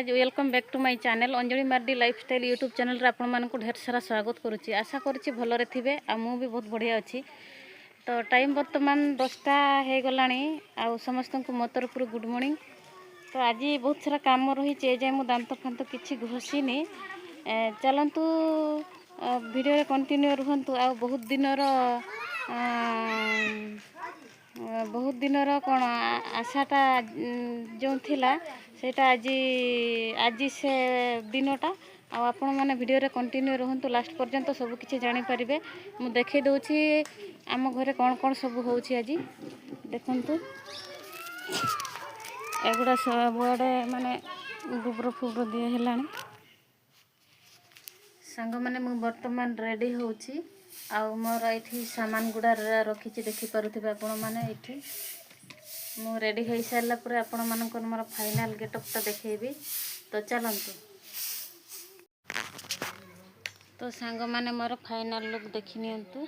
Guys welcome back to my channel Anjali Mardi lifestyle YouTube channel रे आपण मानक ढेर सारा स्वागत करुच्ची। आशा करुच्ची भलरे थिबे आ मु भी बहुत बढ़िया अच्छी। तो टाइम बर्तमान 10टा हो गलानी आ समस्त को मो तरफ गुड मॉर्निंग। तो आज बहुत सारा काम रही जाए मु दांत फांत किसी घसीनी। चलतु वीडियो रे कंटिन्यू रुहंतु। आ बहुत दिनर कौन आशाटा जो थिला सेटा आज से दिनटा आपण मैंने वीडियो रे कंटिन्यू रुहंतु लास्ट पर्यंत सब किछि जानि परिबे। मु देखै दउछि आम घरे कौन कौन सब होउछि। आज देखंतु एगुड़ा सब आड़े माने गोबर फुबर दिए हेलानी। सांग माने मु वर्तमान रेडी होउछि आ मोर एठी सामान गुडा रखिछि देखि पारुथिबे आपण माने। एठी मु रेडी हो सारा पर आपण मानक मोर फाइनल गेटअपटा देखैबी। तो चलंतु। तो सांग माने मोर फाइनल लुक देखि नियंतु।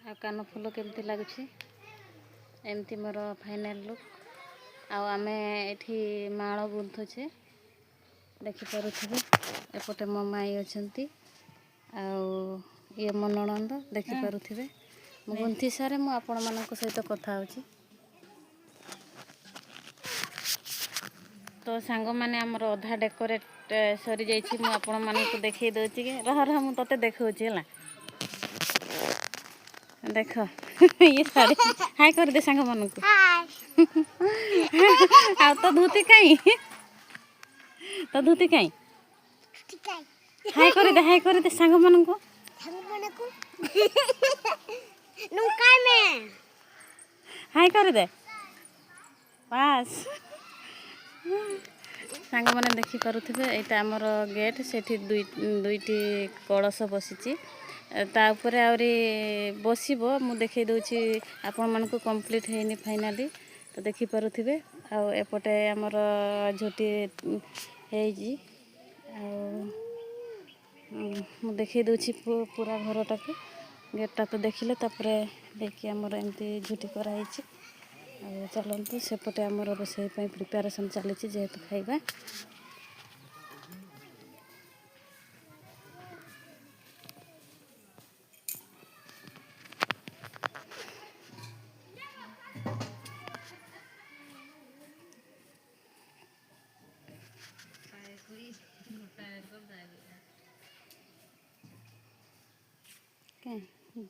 आ कान फुल केमती लागुछि एमती मोर फाइनल लुक। आ आमे एठी माळ गुंथुछे देखि पारुथिबे। एपटे मो माई अछंती आ ये मो ननंद देखि पारुथिबे। मु गुंथी सारे मु आपण मानक सहित कथा होछि। तो सांग माने हमर आधा डेकोरेट सरी जाइछि। मु आपण मानक देखै दोछि के रह रह मु तते देखौछि हला। देख ये साड़ी हाय कर दे सांग मानक। हाय आ तो धोती काई तो धोती काई हाय कर दे सांग मानक। नुकाय में हाय कर दे बस। सांग माने देखि पारुथिबे एटा हमर गेट सेठी दुईटी कलश बसिछि। ता ऊपर आउरी बसिबो मु देखै दउछि आपण मानक कंप्लीट हेनी फाइनली। तो देखि पारुथिबे आ एपटे हमर झोटी हेजी आ मु देखै दउछि पूरा घरटा को। गेटटा तो देखिले तापरे देखि हमर एमती झुटी करा हिची। आ चलंतु सेपटे हमर रोषेई पई प्रिपरेशन चलीछि जेहेतु खाइबा।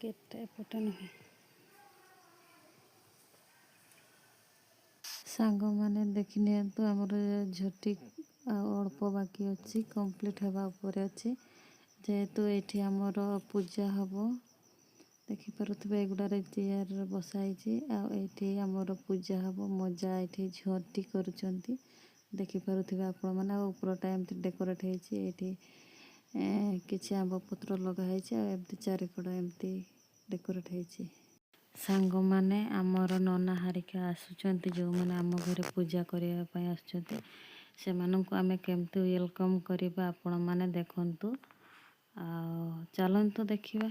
गेट एपटे नहीं सांग माने देखि नियंतु हमर झोटी अल्प बाकी अछि कंप्लीट हेबा ऊपर अछि। जेहेतु एठी हमर पूजा हबो देखि पारुथिबे एगुडारे चेयर बसाइछि आ एठी हमर पूजा हबो। मजा एठी झोटी करूचंती देखि पारुथिबे आपण माने। ऊपरटा एमती डेकोरेट हेछि एठी किछि आंब पत्र लगा हेछि आ एमती चारिकड एमती डेकोरेट हेछि। सांग माने आमर नना हारिका आसुचंती जो माने आम घरे पूजा करिया पय आसुचंती से माननको आमे केमती वेलकम करिबा आपण माने देखंतु। आ चलंतु देखिबा।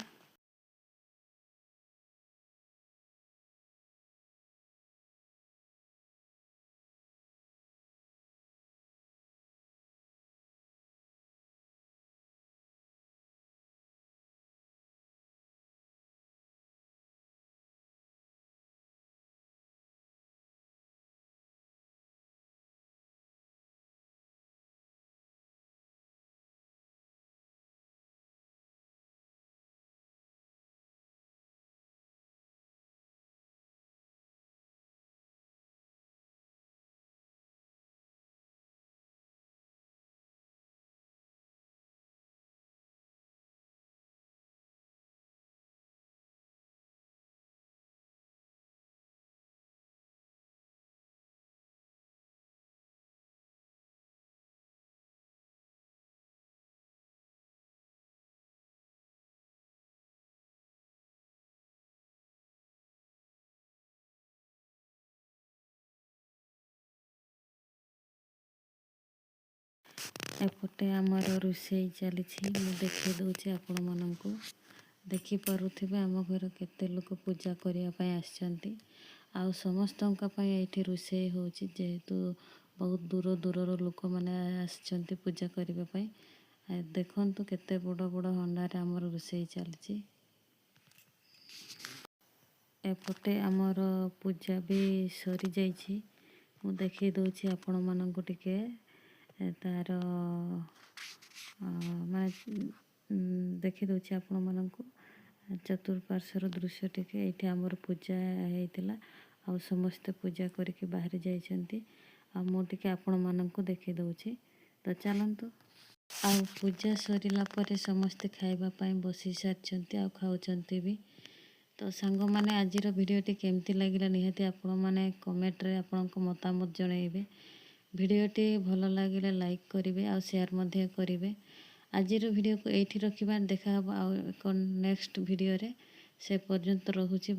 एपटे आमर रोषेई चली देखी दूचे आपण मानक देखी पारुथिबे आम घर केते लोक पूजा करिया पय आछंती। ଆଉ ସମସ୍ତଙ୍କ ପାଇଁ ଏଇଠି ରୋଷେଇ ହେଉଛି, ଯେହେତୁ ବହୁତ ଦୂର ଦୂରର ଲୋକମାନେ ଆସିଛନ୍ତି ପୂଜା କରିବା ପାଇଁ। ଦେଖନ୍ତୁ କେତେ ବଡ଼ ବଡ଼ ହଣ୍ଡାରେ ଆମର ରୋଷେଇ ଚାଲିଛି। ଏପଟେ ଆମର ପୂଜା ବି ସରିଯାଇଛି। ମୁଁ ଦେଖେଇ ଦେଉଛି ଆପଣମାନଙ୍କୁ ଟିକେ ତାର ମାନେ ଦେଖେଇ ଦେଉଛି ଆପଣମାନଙ୍କୁ ଚତୁଃପାର୍ଶ୍ୱର ଦୃଶ୍ୟ ଟିକେ। ଏଇଠି ଆମର ପୂଜା ହେଇଥିଲା, ଆଉ ସମସ୍ତେ ପୂଜା କରିକି ବାହାରି ଯାଇଛନ୍ତି। ଆଉ ମୁଁ ଟିକେ ଆପଣମାନଙ୍କୁ ଦେଖେଇ ଦେଉଛି, ତ ଚାଲନ୍ତୁ। ଆଉ ପୂଜା ସରିଲା ପରେ ସମସ୍ତେ ଖାଇବା ପାଇଁ ବସି ସାରିଛନ୍ତି, ଆଉ ଖାଉଛନ୍ତି ବି। ତ ସାଙ୍ଗମାନେ, ଆଜିର ଭିଡ଼ିଓଟି କେମିତି ଲାଗିଲା ନିହାତି ଆପଣମାନେ କମେଣ୍ଟରେ ଆପଣଙ୍କ ମତାମତ ଜଣାଇବେ। ଭିଡ଼ିଓଟି ଭଲ ଲାଗିଲେ ଲାଇକ୍ କରିବେ ଆଉ ସେୟାର ମଧ୍ୟ କରିବେ। ଆଜିର ଭିଡ଼ିଓକୁ ଏଇଠି ରଖିବା, ଦେଖା ହେବ ଆଉ ଏକ ନେକ୍ସଟ ଭିଡ଼ିଓରେ। ସେ ପର୍ଯ୍ୟନ୍ତ ରହୁଛି।